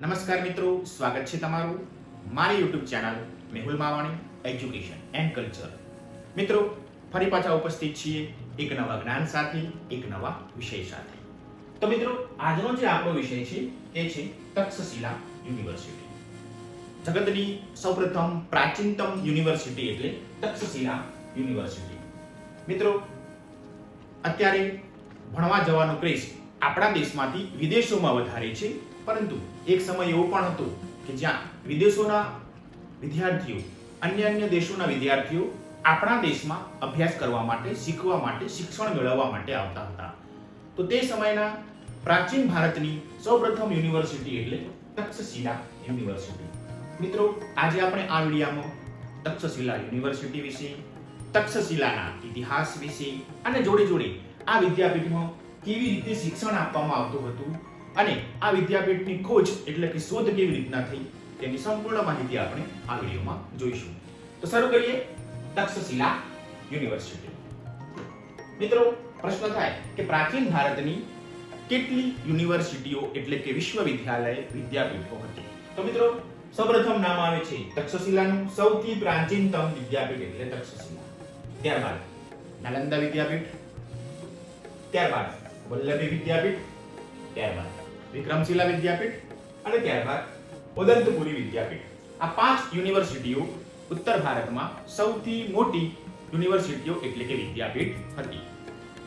નમસ્કાર મિત્રો, સ્વાગત છે તમારું મારી YouTube channel Mehul Mavani education and culture. મિત્રો, ફરી પાછા ઉપસ્થિત છીએ એક નવા જ્ઞાન સાથે, એક નવા વિષય સાથે. તો મિત્રો, આજનો જે આપણો વિષય છે એ છે તક્ષશિલા યુનિવર્સિટી. જગતની સૌપ્રથમ પ્રાચીનતમ યુનિવર્સિટી એટલે તક્ષશિલા યુનિવર્સિટી. મિત્રો, અત્યારે ભણવા જવાનો ક્રેઝ આપણા દેશમાંથી વિદેશોમાં વધારે છે, પરંતુ એક સમય એવો પણ હતો કે જ્યાં વિદેશોના વિદ્યાર્થીઓ અન્ય દેશોના વિદ્યાર્થીઓ આપણા દેશમાં અભ્યાસ કરવા માટે, શીખવા માટે, શિક્ષણ મેળવવા માટે આવતા હતા. તો તે સમયના પ્રાચીન ભારતની સૌપ્રથમ યુનિવર્સિટી એટલે તક્ષશિલા યુનિવર્સિટી. મિત્રો, આજે આપણે આ વિડીયોમાં તક્ષશિલા યુનિવર્સિટી વિશે, તક્ષશિલાના ઇતિહાસ વિશે અને જોડે આ વિદ્યાપીઠમાં કેવી રીતે શિક્ષણ આપવામાં આવતું હતું અને આ વિદ્યાપીઠની ખોજ એટલે કે શોધ કેવી રીતના થઈ તેની સંપૂર્ણ માહિતી આપણે આ વિડીયોમાં જોઈશું. તો શરૂ કરીએ તક્ષશિલા યુનિવર્સિટી. મિત્રો, પ્રશ્ન થાય કે પ્રાચીન ભારતની કેટલી યુનિવર્સિટીઓ એટલે કે વિશ્વવિદ્યાલય વિદ્યાપીઠો હતી? તો મિત્રો, સૌપ્રથમ નામ આવે છે તક્ષશિલાનું. સૌથી પ્રાચીનતમ વિદ્યાપીઠ એટલે તક્ષશિલા. ત્યારબાદ નાલંદા વિદ્યાપીઠ, ત્યારબાદ વલ્લભી વિદ્યાપીઠ, ત્યારબાદ વિક્રમશિલા વિદ્યાપીઠ અને ત્યારબાદ ઉદંતપુરી વિદ્યાપીઠ. આ 5 યુનિવર્સિટીઓ ઉત્તર ભારતમાં સૌથી મોટી યુનિવર્સિટીઓ એટલે કે વિદ્યાપીઠ હતી.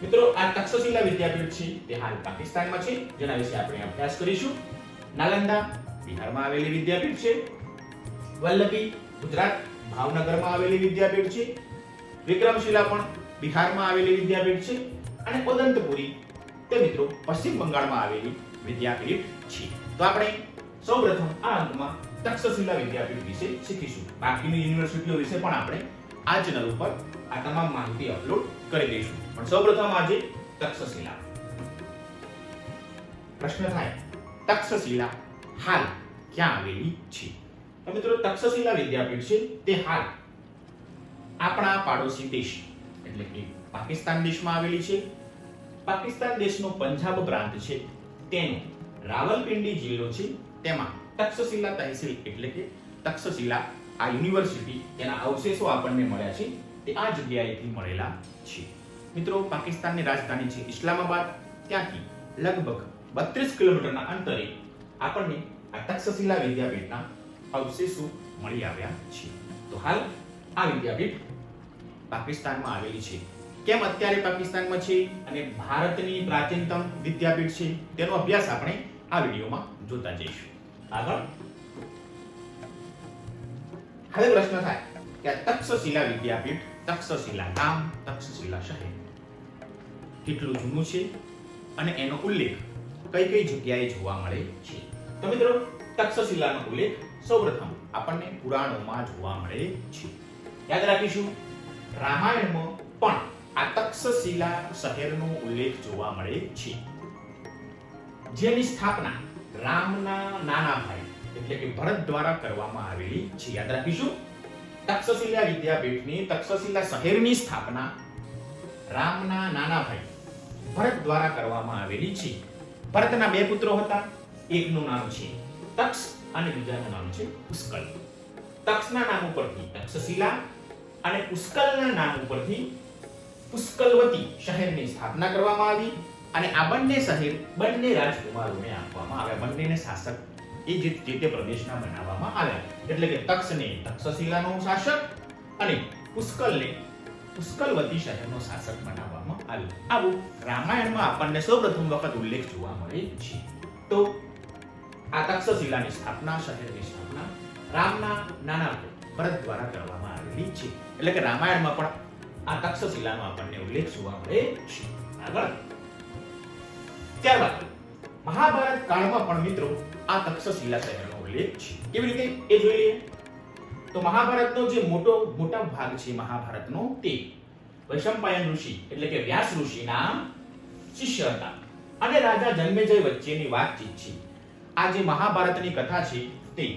મિત્રો, આ તક્ષશિલા વિદ્યાપીઠ છે તે હાલ પાકિસ્તાનમાં છે, જેના વિશે આપણે અભ્યાસ કરીશું. નાલંદા બિહારમાં આવેલી વિદ્યાપીઠ છે. વલ્લભી ગુજરાત ભાવનગરમાં આવેલી વિદ્યાપીઠ છે. વિક્રમશિલા પણ બિહારમાં આવેલી વિદ્યાપીઠ છે અને ઉદંતપુરી તે મિત્રો પશ્ચિમ બંગાળમાં આવેલી વિદ્યાપીઠ છે. તો આપણે સૌપ્રથમ આ અંકમાં તક્ષશિલા વિદ્યાપીઠ વિશે શીખીશું. બાકીની યુનિવર્સિટીઓ વિશે પણ આપણે આ ચેનલ ઉપર આ તમામ માહિતી અપલોડ કરી દઈશું, પણ સૌપ્રથમ આજે તક્ષશિલા. પ્રશ્ન થાય, તક્ષશિલા હાલ ક્યાં આવેલી છે? તો મિત્રો, તક્ષશિલા વિદ્યાપીઠ છે તે હાલ આપણા પાડોશી દેશ એટલે કે પાકિસ્તાન દેશમાં આવેલી છે. પાકિસ્તાન દેશનો પંજાબ પ્રાંત છે તેનો રાવલપિંડી જિલ્લો છે. તેમાં તક્ષશિલા તહેસીલ એટલે કે તક્ષશિલા આ યુનિવર્સિટી તેના અવશેષો આપણને મળ્યા છે તે આ જગ્યાએથી મળેલા છે. મિત્રો, પાકિસ્તાનની રાજધાની છે ઇસ્લામાબાદ. ત્યાંથી લગભગ 32 કિલોમીટરના અંતરે આપણને આ તક્ષશિલા વિદ્યાપીઠના અવશેષો મળી આવ્યા છે. તો હાલ આ વિદ્યાપીઠ પાકિસ્તાનમાં આવેલી છે. કેમ અત્યારે પાકિસ્તાનમાં છે અને ભારતની પ્રાચીનતમ વિદ્યાપીઠ છે તેનો અભ્યાસ આપણે આ વિડીયોમાં જોતા જઈશું. આગળ હવે પ્રશ્ન થાય કે તક્ષશિલા વિદ્યાપીઠ, તક્ષશિલા ગામ, તક્ષશિલા શહેર કેટલું જૂનું છે અને એનો ઉલ્લેખ કઈ જગ્યાએ જોવા મળે છે? તો મિત્રો, તક્ષશિલાનો ઉલ્લેખ સૌપ્રથમ આપણને પુરાણોમાં જોવા મળે છે. યાદ રાખીશું, રામાયણમાં પણ આ તક્ષશિલા શહેરનો ઉલ્લેખ જોવા મળે છે, જેની સ્થાપના રામના નાના ભાઈ એટલે કે ભરત દ્વારા કરવામાં આવેલી છે. યાદ રાખીશું, તક્ષશિલા વિદ્યાપીઠની, તક્ષશિલા શહેરની સ્થાપના રામના નાના ભાઈ ભરત દ્વારા કરવામાં આવેલી છે. ભરતના 2 પુત્રો હતા. એકનું નામ છે તક્ષ અને બીજાનું નામ છે પુષ્કળ. તક્ષના નામ ઉપરથી તક્ષશિલા અને પુષ્કળના નામ ઉપરથી પુષ્કલવતી શહેરની સ્થાપના કરવામાં આવી અને આ બંને શહેર બંને રાજકુમારોને આપવામાં આવ્યા. બંનેને શાસક એ જે તે પ્રદેશના બનાવવામાં આવ્યા. એટલે કે તક્ષને તક્ષશિલાનો શાસક અને પુષ્કલને પુષ્કલવતી શહેરનો શાસક બનાવવામાં આવ્યો. આવું રામાયણમાં આપણને સૌપ્રથમ વખત ઉલ્લેખ જોવા મળે છે. તો આ તક્ષશિલાની સ્થાપના, શહેરની સ્થાપના રામના નાના ભરત દ્વારા કરવામાં આવેલી છે. એટલે કે રામાયણમાં પણ આ તક્ષશિલાનો આપણને ઉલ્લેખ જોવા મળે છે. આગળ ત્યારબાદ મહાભારત કાળમાં પણ મિત્રો આ તક્ષશિલા શહેરનો ઉલ્લેખ છે. કેવી રીતે એ જોઈ લઈએ. તો મહાભારતનો જે મોટા ભાગ છે મહાભારતનો તે વૈશંપાયન ઋષિ એટલે કે વ્યાસ ઋષિના શિષ્ય હતા અને રાજા જન્મેજય વચ્ચેની વાતચીત છે. આ જે મહાભારતની કથા છે તે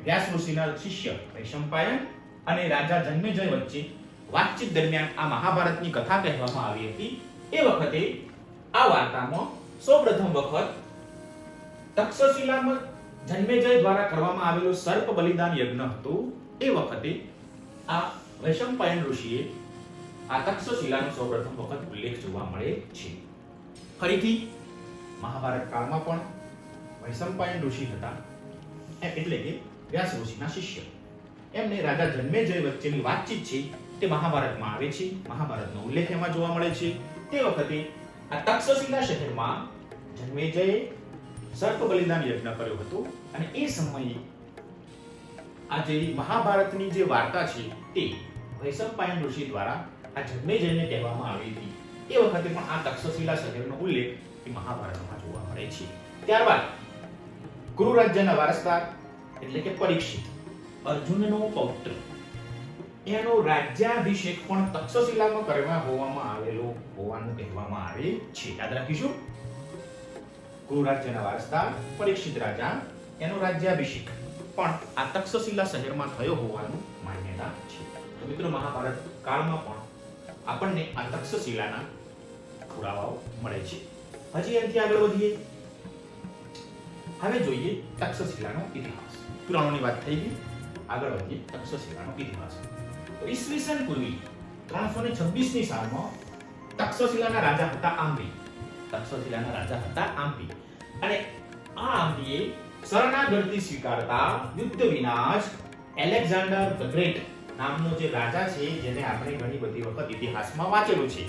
વ્યાસ ઋષિના શિષ્ય વૈશંપાયન અને રાજા જન્મેજય વચ્ચે વાતચીત દરમિયાન આ મહાભારતની કથા કહેવામાં આવી હતી. એ વખતે આ વાર્તામાં સૌપ્રથમ વખત તક્ષશિલામાં જન્મેજય દ્વારા કરવામાં આવેલો સર્પ બલિદાન યજ્ઞ હતો એ વખતે આ વૈશંપાયન ઋષિએ આ તક્ષશિલાનો સૌપ્રથમ વખત ઉલ્લેખ જોવા મળે છે. ફરીથી મહાભારત કાળમાં પણ વૈશંપાયન ઋષિ હતા, એટલે કે વ્યાસ ઋષિના શિષ્ય. એમને રાજા જન્મેજય વચ્ચેની વાતચીત છે તે મહાભારતમાં આવે છે, મહાભારતનો ઉલ્લેખ એમાં જોવા મળે છે. તે વખતે આ તક્ષશિલા શહેરમાં જન્મેજયે સર્પ બલિદાન યજ્ઞ કર્યો હતો અને એ સમયે આ જે મહાભારતની જે વાર્તા છે તે વૈશંપાયન ઋષિ દ્વારા આ જન્મેજયને કહેવામાં આવી હતી. એ વખતે પણ આ તક્ષશિલા શહેરનો ઉલ્લેખ એ મહાભારતમાં જોવા મળે છે. ત્યારબાદ કુરુ રાજ્યના વારસદાર એટલે કે પરીક્ષિત, અર્જુનનો પૌત્ર, એનો રાજ્યાભિષેક પણ તક્ષશિલામાં કરવામાં આવેલો હોવાનું કહેવામાં આવે છે. યાદ રાખીશું, કુરુ રાજ્યના વારસદાર પરીક્ષિત રાજા, એનો રાજ્યાભિષેક પણ આ તક્ષશિલા શહેરમાં થયો હોવાનું માન્યતા છે. તો મિત્રો મહાભારત કાળમાં પણ આપણને આ તક્ષશિલાના પુરાવાઓ મળે છે. હજી એનાથી આગળ વધીએ. હવે જોઈએ તક્ષશિલાનો ઇતિહાસ. પુરાણોની વાત થઈ ગઈ, આગળ વધીએ તક્ષશિલાનો ઇતિહાસ. તો ઈસવીસન પૂર્વે 326 ની સાલમાં તક્ષશિલાના રાજા હતા આંબી. તક્ષશિલાના રાજા હતા આંબી અને આ આંબીએ શરણાગતિ સ્વીકારતા યુદ્ધ વિના જ એલેક્ઝાન્ડર ધ ગ્રેટ નામનો જે રાજા છે, જેને આપણે ઘણી બધી વખત ઇતિહાસમાં વાંચેલું છે,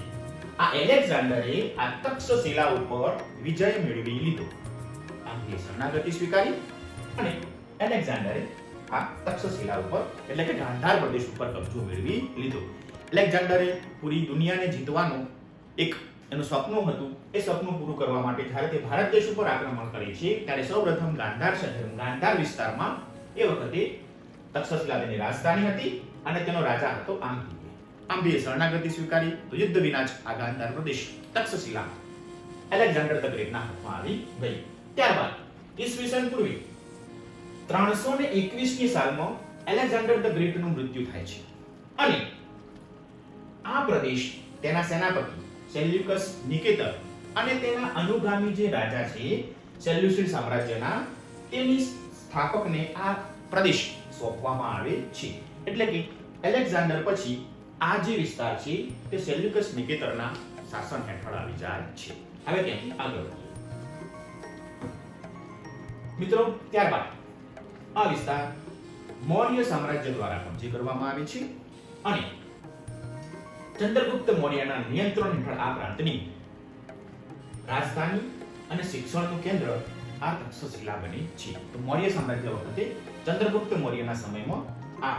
આ એલેક્ઝાન્ડરે આ તક્ષશિલા ઉપર વિજય મેળવી લીધો. આંબીએ શરણાગતિ સ્વીકારી અને એલેક્ઝાન્ડરે આ તક્ષશિલા ઉપર એટલે કે ગાંધાર પ્રદેશ ઉપર કબજો મેળવી લીધો. એલેક્ઝાન્ડરે પૂરી દુનિયાને જીતવાનું એક એનું સપનું હતું. એ સપનું પૂરું કરવા માટે જ્યારે તે ભારત દેશ ઉપર આક્રમણ કરે છે ત્યારે સૌપ્રથમ ગાંધાર શહેર, ગાંધાર વિસ્તારમાં એ વખતે તક્ષશિલા તેની રાજધાની હતી અને તેનો રાજા હતો આંબી. આંબીએ શરણાગતિ સ્વીકારી તો યુદ્ધ વિના જ આ ગાંધાર પ્રદેશ તક્ષશિલા એલેક્ઝાન્ડર ધ ગ્રેટના હાથમાં આવી ગઈ. ત્યારબાદ ઈસવીસન પૂર્વે 321 ની સાલમાં એલેક્ઝાન્ડર ધ ગ્રેટનું મૃત્યુ થાય છે અને આ પ્રદેશ તેના સેનાપતિ સેલ્યુકસ નિકેટર અને તેના અનુગામી જે રાજા છે સેલ્યુસિડ સામ્રાજ્યના, તેની સ્થાપકને આ પ્રદેશ સોંપવામાં આવે છે. એટલે કે એલેક્ઝાન્ડર પછી આ જે વિસ્તાર છે તે સેલ્યુકસ નિકેટરના શાસન હેઠળ આવી જાય છે. હવે ત્યાંથી આગળ વધીએ મિત્રો. ત્યારબાદ આ વિસ્તાર મૌર્ય સામ્રાજ્ય દ્વારા કબજે કરવામાં આવે છે અને ચંદ્રગુપ્ત મૌર્યના નિયંત્રણ હેઠળ આ પ્રાંતની રાજધાની અને શિક્ષણનું કેન્દ્ર આ તક્ષશિલા બની છે. તો મૌર્ય સામ્રાજ્ય વખતે ચંદ્રગુપ્ત મૌર્યના સમયમાં આ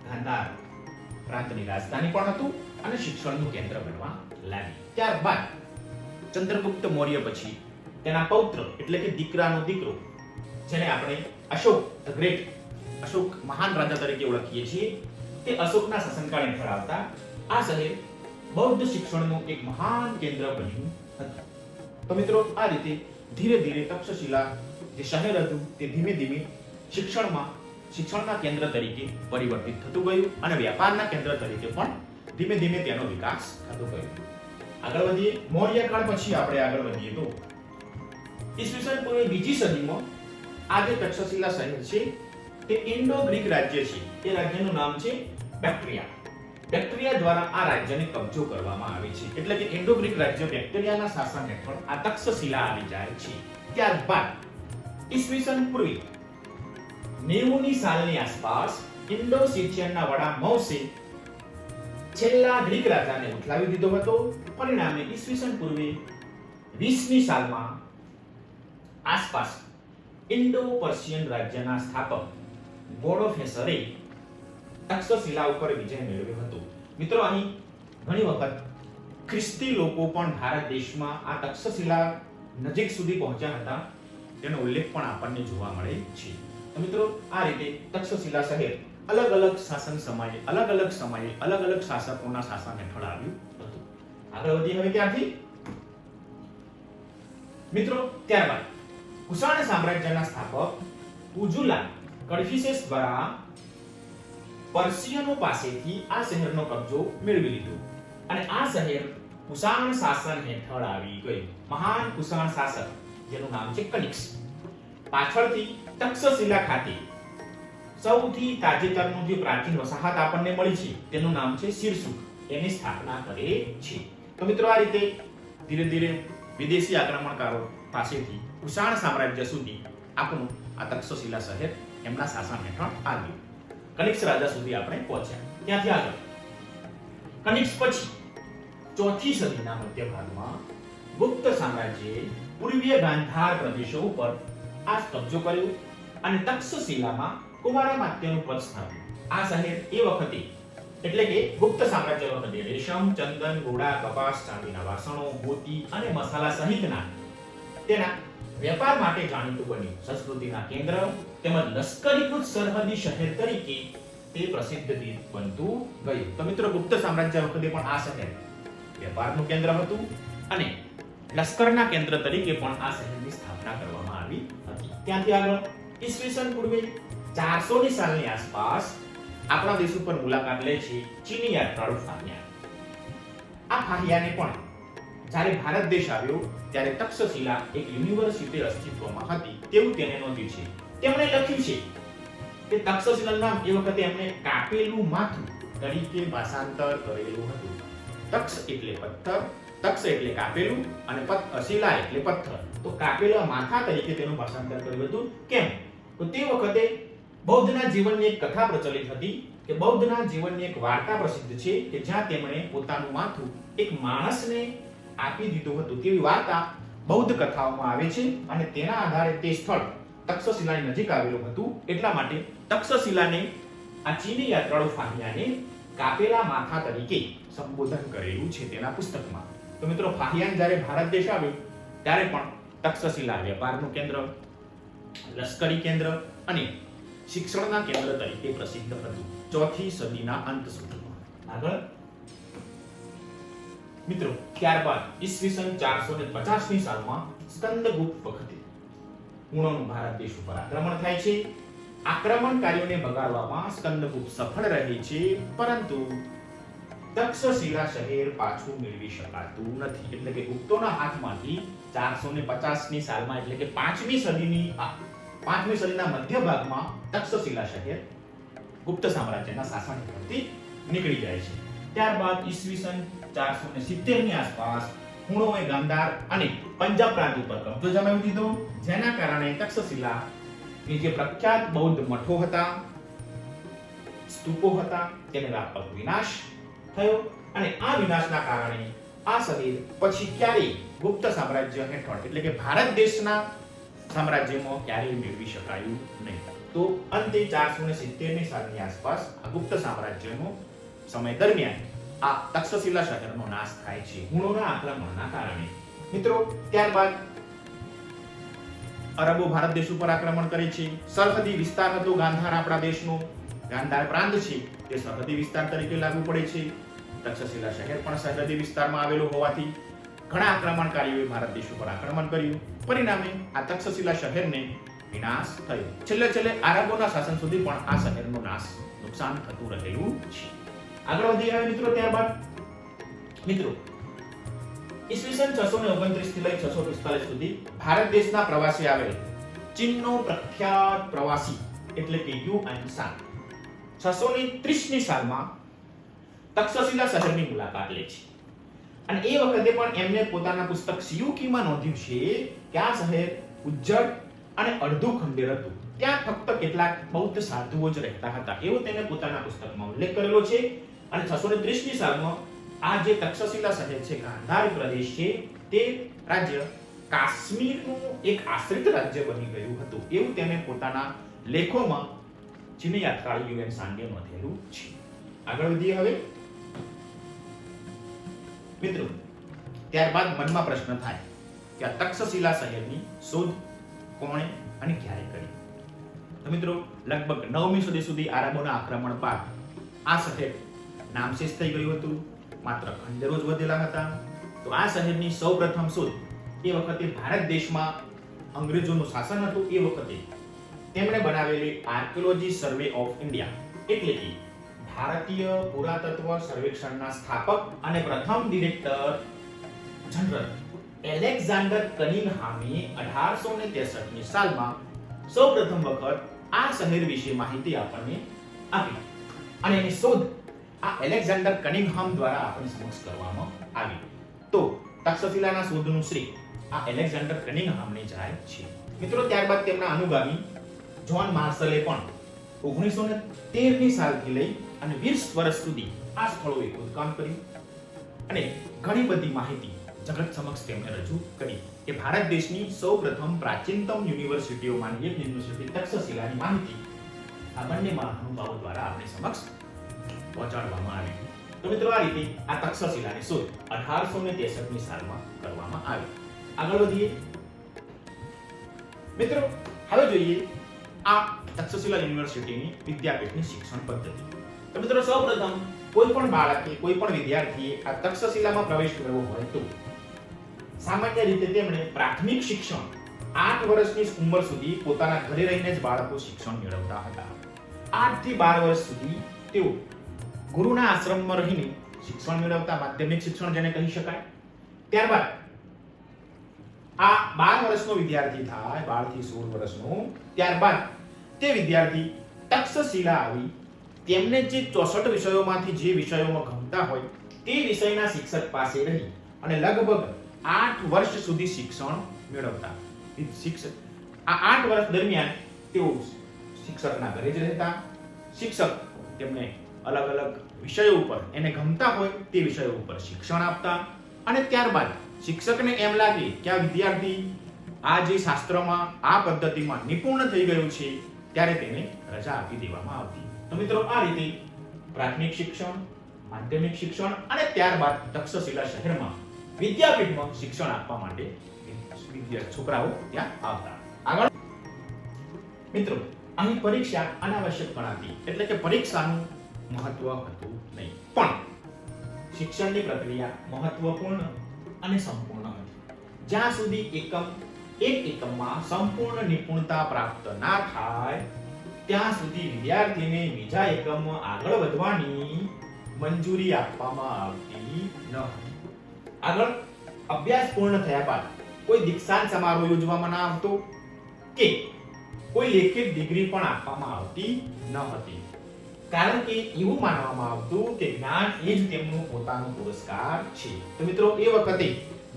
ગાંધાર પ્રાંતની રાજધાની પણ હતું અને શિક્ષણનું કેન્દ્ર બનવા લાગી. ત્યારબાદ ચંદ્રગુપ્ત મૌર્ય પછી તેના પૌત્ર એટલે કે દીકરાનો દીકરો, જેને આપણે અશોક ધ ગ્રેટ, અશોક મહાન રાજા તરીકે ઓળખીએ છીએ, તે અશોકના શાસનકાળ હેઠળ આવતા આ શહેર બૌદ્ધ શિક્ષણનું એક મહાન કેન્દ્ર બન્યું હતું. તો મિત્રો આ રીતે ધીરે ધીરે તક્ષશિલા જે શહેર હતું તે ધીમે ધીમે શિક્ષણના કેન્દ્ર તરીકે પરિવર્તિત થતું ગયું અને વ્યાપારના કેન્દ્ર તરીકે પણ ધીમે ધીમે તેનો વિકાસ થતો ગયો. આગળ વધીએ. મૌર્ય કાળ પછી આપણે આગળ વધીએ તો ઈસવીસન પૂર્વે 2જી સદીમાં આ જે તક્ષશિલા શહેર છે તે ઇન્ડો ગ્રીક રાજ્ય છે. એ રાજ્યનું નામ છે બેક્ટ્રિયા. બેક્ટ્રિયા દ્વારા આ રાજ્યને કબજો કરવામાં આવે છે. એટલે કે ઇન્ડો ગ્રીક રાજ્ય બેક્ટ્રિયાના શાસન હેઠળ આ તક્ષશિલા આવી જાય છે. ત્યારબાદ ઈસવીસન પૂર્વે 90 ની સાલની આસપાસ ઇન્ડો સિથિયનના વડા મૌસે છેલ્લા ગ્રીક રાજાને ઉઠલાવી દીધો હતો. પરિણામે ઈસવીસન પૂર્વે 20 ની સાલમાં આસપાસ ઇન્ડો પર્શિયન રાજ્યના સ્થાપક ગોડોફેસરે તક્ષશિલા ઉપર વિજય મેળવ્યો હતો. મિત્રો અહીં ઘણી વખત ખ્રિસ્તી લોકો પણ ભારત દેશમાં આ તક્ષશિલા નજીક સુધી પહોંચ્યા હતા, તેનો ઉલ્લેખ પણ આપણને જોવા મળે છે. તો મિત્રો આ રીતે તક્ષશિલા શહેર અલગ અલગ શાસન સમયે અલગ અલગ શાસકોના શાસન હેઠળ આવ્યું હતું. આગળ વધીએ હવે ત્યાંથી મિત્રો. ત્યારબાદ કુષાણ સામ્રાજ્યના સ્થાપક ઉજુલા કડફિસેસ દ્વારા પર્શિયનો પાસેથી આ શહેરનો કબજો મેળવી લીધો અને આ શહેર કુષાણ શાસન હેઠળ આવી ગયું. મહાન કુષાણ શાસક જેનું નામ છે કનિષ્ક પાછળથી તક્ષશિલા ખાતે સૌથી તાજેતરનું જે પ્રાચીન વસાહત આપણને મળી છે તેનું નામ છે સિરસુખ. એની સ્થાપના કરે છે. તો મિત્રો આ રીતે ધીરે ધીરે વિદેશી આક્રમણકારો પાસેથી કુષાણ સામ્રાજ્ય સુધી આપણું આ તક્ષશિલા શહેર એમના શાસન હેઠળ આવ્યું. કનિષ્ક રાજા સુધી આપણે પહોંચ્યા. ત્યાંથી આગળ કનિષ્ક પછી ચોથી સદીના મધ્ય ભાગમાં ગુપ્ત સામ્રાજ્યએ પૂર્વીય ગાંધાર પ્રદેશો ઉપર આ કબજો કર્યો અને તક્ષશિલામાં કુમારમાત્યનું પદ સ્થાપ્યું. આ શહેર એ વખતે એટલે કે ગુપ્ત સામ્રાજ્ય વખતે રેશમ, ચંદન, ઘોડા, કપાસ, ચાંદીના વાસણો, મોતી અને મસાલા સહિતના તેના વેપાર માટે જાણીતું બન્યું. સંસ્કૃતિના કેન્દ્ર તેમજ લશ્કરીકૃત સરહદી શહેર તરીકે તે પ્રસિદ્ધ બનતું ગયું. તો મિત્રો ગુપ્ત સામ્રાજ્ય વખતે પણ આ શહેર વેપારનું કેન્દ્ર હતું અને લશ્કરના કેન્દ્ર તરીકે પણ આ શહેરની સ્થાપના કરવામાં આવી હતી. ત્યાંથી આગળ ઈસવીસન પૂર્વે 400 ની સાલની આસપાસ આપણા દેશ ઉપર મુલાકાત લે છે ચીની યાત્રાળુ ફાહિયાન. આ ફાહિયાને પણ જ્યારે ભારત દેશ આવ્યો ત્યારે તક્ષશિલા એક યુનિવર્સિટી અસ્તિત્વમાં હતી તેવું તેને નોંધ્યું છે. તેમણે લખ્યું છે કે તક્ષશિલાનું નામ એ વખતે એમણે કાપેલું માથું તરીકે ભાષાંતર કરેલું હતું. તક્ષ એટલે પથ્થર, તક્ષ એટલે કાપેલું અને શિલા એટલે પથ્થર. તો કાપેલા માથા તરીકે તેનું ભાષાંતર કર્યું હતું. કેમ? તો તે વખતે બૌદ્ધના જીવનની એક કથા પ્રચલિત હતી કે બૌદ્ધના જીવનની એક વાર્તા પ્રસિદ્ધ છે કે જ્યાં તેમણે પોતાનું માથું એક માણસને આપી દીધું હતું. તેવી વાર્તા બૌદ્ધ કથાઓમાં આવે છે અને તેના આધારે તે સ્થળ તક્ષશિલાની નજીક આવેલું હતું. એટલા માટે તક્ષશિલાને આ ચીની યાત્રાળુ ફાહિયાને કાપેલા માથા તરીકે સંબોધન કરેલું છે તેના પુસ્તકમાં. તો મિત્રો ફાહિયાન જ્યારે ભારત દેશ આવ્યો ત્યારે પણ તક્ષશિલા વેપારનું કેન્દ્ર, લશ્કરી કેન્દ્ર અને શિક્ષણના કેન્દ્ર તરીકે પ્રસિદ્ધ હતું ચોથી સદીના અંત સુધીમાં. આગળ મિત્રો ત્યારબાદ ઈસવીસન 450 ની સાલમાં સ્કંદગુપ્ત વખતે હુણોનું ભારત દેશ ઉપર આક્રમણ થાય છે. આક્રમણકારીઓને ભગાડવામાં સ્કંદગુપ્ત સફળ રહે છે, પરંતુ તક્ષશિલા શહેર પાછું મેળવી શકાતું નથી. એટલે કે ગુપ્તોના હાથમાંથી 450 ની સાલમાં એટલે કે 5મી સદીના મધ્ય ભાગમાં તક્ષશિલા શહેર ગુપ્ત સામ્રાજ્યના શાસન હેઠળથી નીકળી જાય છે. ત્યારબાદ ઈસવીસન 470 ની આસપાસ હુણોએ ગાંધાર અને પંજાબ પ્રાંત ઉપર કબજો જમાવી દીધો, જેના કારણે તક્ષશિલા ની જે પ્રખ્યાત બૌદ્ધ મઠો હતા, સ્તૂપો હતા, તેનો વ્યાપક વિનાશ થયો અને આ વિનાશના કારણે આ શહેર પછી ક્યારેય ગુપ્ત સામ્રાજ્ય હેઠળ એટલે કે ભારત દેશના સામ્રાજ્યમાં ક્યારેય મેળવી શકાયું નહીં. તો અંતે 470 ની સાલની આસપાસ આ ગુપ્ત સામ્રાજ્યનો સમય દરમિયાન આ તક્ષશિલા શહેરનો નાશ થાય છે હુણોના આક્રમણના કારણે. મિત્રો ત્યારબાદ અરબો ભારત દેશ ઉપર આક્રમણ કરે છે. સરહદી વિસ્તાર હતો ગાંધાર, આપણા દેશનો ગાંધાર પ્રાંત છે તે સરહદી વિસ્તાર તરીકે લાગુ પડે છે. તક્ષશિલા શહેર પણ સરહદી વિસ્તારમાં આવેલું હોવાથી ઘણા આક્રમણકારીઓએ ભારત દેશ ઉપર આક્રમણ કર્યું. પરિણામે આ તક્ષશિલા શહેરને વિનાશ થયો. છેલ્લે આરબોના શાસન સુધી પણ આ શહેરનો નાશ, નુકસાન થતું રહેલું છે. આગળ વધી આવે મિત્રો. ત્યારબાદ મિત્રો ઈસવીસન 629 થી લઈ 645 સુધી ભારત દેશના પ્રવાસે આવેલ ચીનનો પ્રખ્યાત પ્રવાસી એટલે કે યુઆન સાંગ 630 ની સાલમાં તક્ષશિલા શહેરની મુલાકાત લે છે અને એ વખતે પણ એમને પોતાના પુસ્તક સિયુકીમાં નોંધ્યું છે કે આ શહેર ઉજ્જડ અને અડધું ખંડેર હતું. ત્યાં ફક્ત કેટલાક બૌદ્ધ સાધુઓ જ રહેતા હતા એવો તેને પોતાના પુસ્તકમાં ઉલ્લેખ કરેલો છે. અને 630 ની સાલમાં આ જે તક્ષશિલા શહેર છે, ગાંધાર પ્રદેશ છે, તે રાજ્ય કાશ્મીરનું એક આશ્રિત રાજ્ય બની ગયું હતું એવું તેને પોતાના લેખોમાં ચીની યાત્રાળુ યુએન સાંગે નોંધેલું છે. આગળ વધીએ હવે મિત્રો. ત્યારબાદ મનમાં પ્રશ્ન થાય કે આ તક્ષશિલા શહેરની શોધ કોણે અને ક્યારે કરી? તો મિત્રો લગભગ 9મી સદી સુધી આરબોના આક્રમણ બાદ આ શહેર નામશેષ થઈ ગયું હતું. માત્ર ખંડેરો જ વધેલા હતા. તો આ શહેરની સૌપ્રથમ શોધ એ વખતે ભારત દેશમાં અંગ્રેજોનું શાસન હતું એ વખતે તેમણે બનાવેલી આર્કિયોલોજી સર્વે ઓફ ઇન્ડિયા એટલે કે ભારતીય પુરાતત્વ સર્વેક્ષણના સ્થાપક અને પ્રથમ ડિરેક્ટર જનરલ એલેક્ઝાન્ડર કનિંગહામે 1863 ની સાલમાં સૌપ્રથમ વખત આ શહેર વિશે માહિતી આપણને આપી અને એની શોધ આ એલેક્ઝાન્ડર કનિંઘહામ દ્વારા આપણી સમક્ષ કરવામાં આવી. તો તક્ષશિલાના શોધનું શ્રેય આ એલેક્ઝાન્ડર કનિંઘહામને જાય છે. મિત્રો ત્યારબાદ તેમના અનુગામી જ્હોન માર્શલે પણ 1913ની સાલથી લઈ અને 20 વર્ષ સુધી આ સ્થળોએ ખોદકામ કર્યું અને ઘણી બધી માહિતી જગત સમક્ષ તેમણે રજૂ કરી કે ભારત દેશની સૌપ્રથમ પ્રાચીનતમ યુનિવર્સિટીઓમાંની એક યુનિવર્સિટી તક્ષશિલાની માહિતી આ બંને મહાનુભાવો દ્વારા આપણી સમક્ષ પહોંચાડવામાં આવી. તો મિત્રો આ રીતે આ તક્ષશિલાની શોધ 1863ની સાલમાં કરવામાં આવી. આગળ વધીએ મિત્રો, હવે જોઈએ આ તક્ષશિલા યુનિવર્સિટીની વિદ્યાપીઠની શિક્ષણ પદ્ધતિ. તો મિત્રો સૌપ્રથમ કોઈ પણ બાળકે કોઈ પણ વિદ્યાર્થીએ આ તક્ષશિલામાં પ્રવેશ કરવો હોય તો સામાન્ય રીતે તેમણે પ્રાથમિક શિક્ષણ 8 વર્ષની ઉંમર સુધી પોતાના ઘરે રહીને જ બાળકો શિક્ષણ મેળવતા હતા. 8 થી 12 વર્ષ સુધી તેઓ ગુરુના આશ્રમમાં રહીને શિક્ષણ મેળવતા, માધ્યમિક શિક્ષણ જેને કહી શકાય. ત્યારબાદ આ 12 વર્ષનો વિદ્યાર્થી થાય, 12 થી 16 વર્ષનો, ત્યારબાદ તે વિદ્યાર્થી તક્ષશિલા આવી તેમને જે 64 વિષયોમાંથી જે વિષયોમાં ગમતા હોય તે વિષયના શિક્ષક પાસે રહી અને લગભગ 8 વર્ષ સુધી શિક્ષણ મેળવતા. આ 8 વર્ષ દરમિયાન તેઓ શિક્ષકના ઘરે જ રહેતા. શિક્ષક તેમને અલગ અલગ વિષયો ઉપર એને ગમતા હોય તે વિષયો ઉપર શિક્ષણ આપતા અને ત્યારબાદ શિક્ષકને એમ લાગે કે આ વિદ્યાર્થી આ જે શાસ્ત્રમાં આ પદ્ધતિમાં નિપુણ થઈ ગયું છે ત્યારે તેને રજા આપી દેવામાં આવતી. તો મિત્રો આ રીતે પ્રાથમિક શિક્ષણ, માધ્યમિક શિક્ષણ અને ત્યારબાદ તક્ષશિલા શહેરમાં વિદ્યાપીઠમાં શિક્ષણ આપવા માટે છોકરાઓ ત્યાં આવતા. આગળ મિત્રો અહીં પરીક્ષા અનાવશ્યક ગણાતી, એટલે કે પરીક્ષાનું મહત્વ હતું નહીં, પણ શિક્ષણની પ્રક્રિયા મહત્વપૂર્ણ અને સંપૂર્ણ હતી. જ્યાં સુધી એક એકમમાં સંપૂર્ણ નિપુણતા પ્રાપ્ત ના થાય ત્યાં સુધી વિદ્યાર્થીને બીજા એકમમાં આગળ વધવાની મંજૂરી આપવામાં આવતી ન હતી. આગળ અભ્યાસ પૂર્ણ થયા બાદ કોઈ દીક્ષાંત સમારોહ યોજવામાં ન આવતો કે કોઈ લેખિત ડિગ્રી પણ આપવામાં આવતી ન હતી, કારણ કે એવું માનવામાં આવતું કે જ્ઞાન એ જ તેમનું પોતાનું પુરસ્કાર છે. તો મિત્રો એ વખતે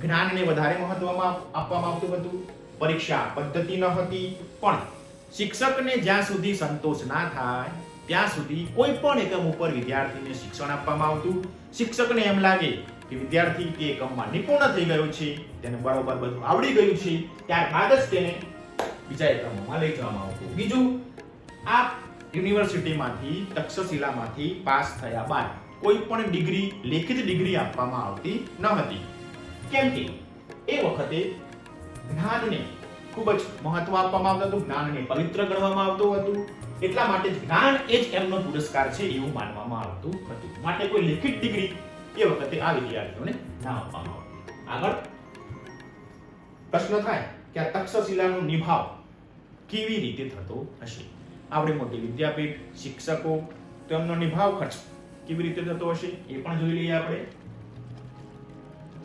જ્ઞાનને વધારે મહત્વ આપવામાં આવતું હતું. પરીક્ષા પદ્ધતિ ન હતી, પણ શિક્ષકને જ્યાં સુધી સંતોષ ના થાય ત્યાં સુધી કોઈ પણ એકમ ઉપર વિદ્યાર્થીને શિક્ષણ આપવામાં આવતું. શિક્ષકને એમ લાગે કે વિદ્યાર્થી તે એકમમાં નિપુણ થઈ ગયો છે, તેને બરોબર બધું આવડી ગયું છે, ત્યારબાદ જ તેને બીજા એકમોમાં લઈ જવામાં આવતું. બીજું, આ યુનિવર્સિટીમાંથી તક્ષશિલામાંથી પાસ થયા બાદ કોઈ પણ ડિગ્રી, લેખિત ડિગ્રી આપવામાં આવતી ન હતી, કેમ કે એ વખતે જ્ઞાનને ખૂબ જ મહત્વ આપવામાં આવતું હતું, જ્ઞાનને પવિત્ર ગણવામાં આવતું હતું. એટલા માટે જ્ઞાન એ જ એમનો પુરસ્કાર છે એવું માનવામાં આવતું હતું. માટે કોઈ લેખિત ડિગ્રી એ વખતે આ વિદ્યાર્થીઓને ના આપવામાં આવતી. આગળ પ્રશ્ન થાય કે આ તક્ષશિલાનો નિભાવ કેવી રીતે થતો હશે? આવડી મોટી વિદ્યાપીઠ, શિક્ષકો, તો એમનો નિભાવ ખર્ચ કેવી રીતે થતો હશે એ પણ જોઈ લઈએ આપણે.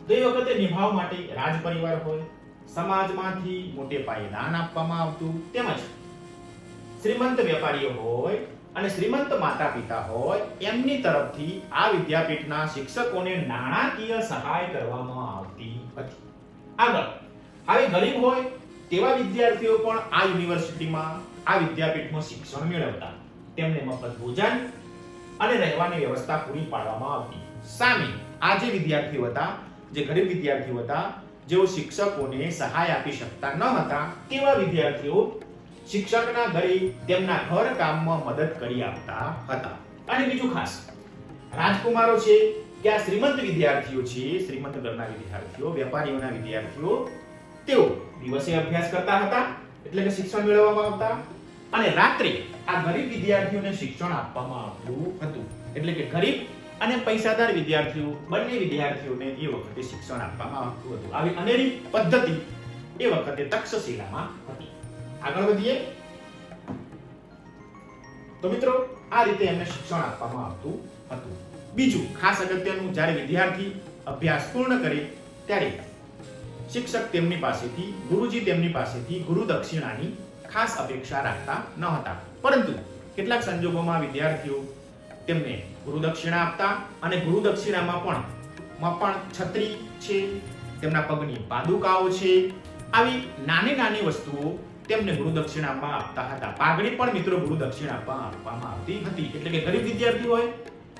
તો એ વખતે નિભાવ માટે રાજ પરિવાર હોય, સમાજમાંથી મોટે પાયે દાન આપવામાં આવતું, તેમજ શ્રીમંત વેપારીઓ હોય અને શ્રીમંત માતા પિતા હોય એમની તરફથી આ વિદ્યાપીઠના શિક્ષકોને નાણાકીય સહાય કરવામાં આવતી હતી. આગળ હવે ગરીબ હોય તેવા વિદ્યાર્થીઓ પણ આ યુનિવર્સિટીમાં, આ વિદ્યાપીઠમાં શિક્ષણ મેળવતા. તેમને મફત ભોજન અને રહેવાની વ્યવસ્થા પૂરી પાડવામાં આવતી. સામે આ જે વિદ્યાર્થીઓ હતા, જે ગરીબ વિદ્યાર્થીઓ હતા, જેઓ શિક્ષકોને સહાય આપી શકતા ન હતા, તેવા વિદ્યાર્થીઓ શિક્ષકના ઘરે તેમના ઘર કામમાં મદદ કરી આપતા હતા. અને બીજું ખાસ, રાજકુમારો છે કે આ શ્રીમંત વિદ્યાર્થીઓ છે, શ્રીમંત ઘરના વિદ્યાર્થીઓ, વેપારીઓના વિદ્યાર્થીઓ, તેઓ દિવસે અભ્યાસ કરતા હતા, એટલે કે શિક્ષણ મેળવવામાં આવતા, અને રાત્રે આ ગરીબ વિદ્યાર્થીઓને શિક્ષણ આપવામાં આવતું હતું. એટલે કે ગરીબ અને પૈસાદાર વિદ્યાર્થીઓ, બંને વિદ્યાર્થીઓને એ વખતે શિક્ષણ આપવામાં આવતું હતું. આવી અનેરી પદ્ધતિ એ વખતે તક્ષશિલામાં હતી. આગળ વધીએ તો મિત્રો આ રીતે એમને શિક્ષણ આપવામાં આવતું હતું. બીજું ખાસ અગત્યનું, જ્યારે વિદ્યાર્થી અભ્યાસ પૂર્ણ કરે ત્યારે શિક્ષક તેમની પાસેથી, ગુરુજી તેમની પાસેથી ગુરુ દક્ષિણાની ખાસ અપેક્ષા રાખતા ન હતા, પરંતુ કેટલાક સંજોગોમાં વિદ્યાર્થીઓ તેમને ગુરુદક્ષિણા આપતા અને ગુરુદક્ષિણામાં પણ છત્રી છે, તેમના પગની પાદુકાઓ છે, આવી નાની નાની વસ્તુઓ તેમને ગુરુદક્ષિણામાં આપતા હતા. પાઘડી પણ મિત્રો ગુરુદક્ષિણામાં આપવામાં આવતી હતી. એટલે કે ગરીબ વિદ્યાર્થી હોય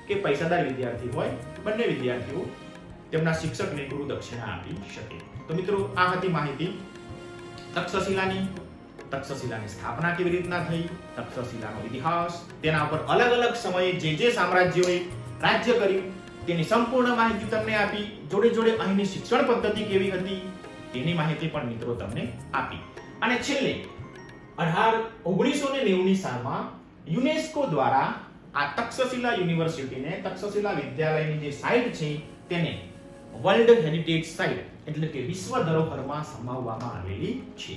કે પૈસાદાર વિદ્યાર્થી હોય, બંને વિદ્યાર્થીઓ તેમના શિક્ષકને ગુરુદક્ષિણા આપી શકે. તો મિત્રો આ હતી માહિતી તક્ષશિલાની. તક્ષશિલાની સ્થાપના કેવી રીતના થઈ, તક્ષશિલાનો ઇતિહાસ, તેના પર અલગ અલગ સમયે જે સામ્રાજ્યોએ રાજ્ય કર્યું તેની સંપૂર્ણ માહિતી તમને આપી. જોડે જોડે અહીંની શિક્ષણ પદ્ધતિ કેવી હતી તેની માહિતી પણ મિત્રો તમને આપી. અને છેલ્લે 1990ની સાલમાં યુનેસ્કો દ્વારા આ તક્ષશિલા યુનિવર્સિટીને, તક્ષશિલા વિદ્યાલયની જે સાઇટ છે તેને વર્લ્ડ હેરિટેજ સાઇટ એટલે કે વિશ્વ ધરોહરમાં સમાવવામાં આવેલી છે.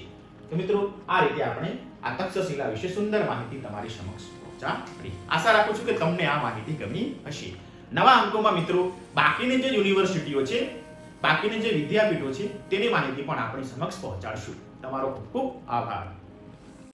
તો મિત્રો આ રીતે આપણે આ તક્ષશિલા વિશે સુંદર માહિતી તમારી સમક્ષ પહોંચાડી. આશા રાખું છું કે તમને આ માહિતી ગમી હશે. નવા અંકોમાં મિત્રો બાકીની જે યુનિવર્સિટીઓ છે, બાકીની જે વિદ્યાપીઠો છે તેની માહિતી પણ આપણી સમક્ષ પહોંચાડશું. તમારો ખૂબ ખૂબ આભાર.